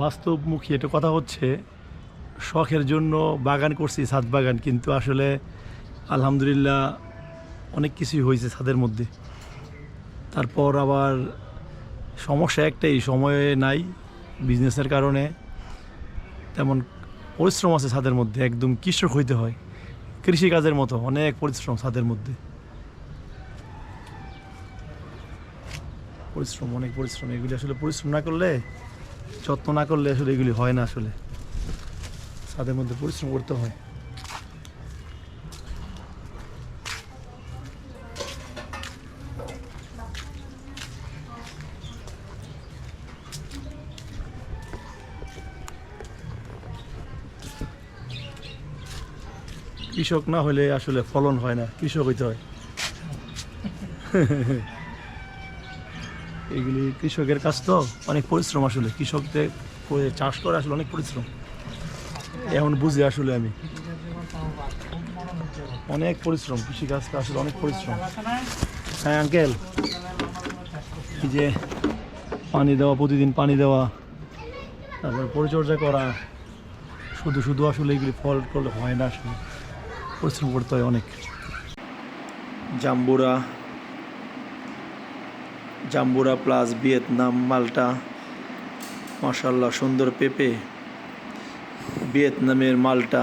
বাস্তবমুখী একটা কথা হচ্ছে, শখের জন্য বাগান করছি, ছাদ বাগান, কিন্তু আসলে আলহামদুলিল্লাহ অনেক কিছুই হয়েছে ছাদের মধ্যে। তারপর আবার সমস্যা একটাই, সময় নাই বিজনেসের কারণে। তেমন পরিশ্রম আছে ছাদের মধ্যে, একদম কৃষক হইতে হয়, কৃষিকাজের মতো অনেক পরিশ্রম ছাদের মধ্যে। পরিশ্রম, অনেক পরিশ্রম। এগুলি আসলে পরিশ্রম না করলে, যত্ন না করলে আসলে এগুলি হয় না। আসলে ছাদের মধ্যে পরিশ্রম করতে হয়। কৃষক না হলে আসলে ফলন হয় না, কৃষক হইতে হয়। এগুলি কৃষকের কাজ তো, অনেক পরিশ্রম। আসলে কৃষকদের চাষ করে আসলে অনেক পরিশ্রম। এখন বুঝি আসলে আমি, অনেক পরিশ্রম কৃষিকাজটা, আসলে অনেক পরিশ্রম। হ্যাঁ আঙ্কেল, এই যে পানি দেওয়া, প্রতিদিন পানি দেওয়া, তারপর পরিচর্যা করা, শুধু শুধু আসলে এগুলি ফল করলে হয় না, আসলে পরিশ্রম করতে হয় অনেক। জাম্বুরা, জাম্বুরা প্লাস ভিয়েতনাম মালটা, মাশাআল্লাহ সুন্দর পেঁপে, ভিয়েতনামের মালটা।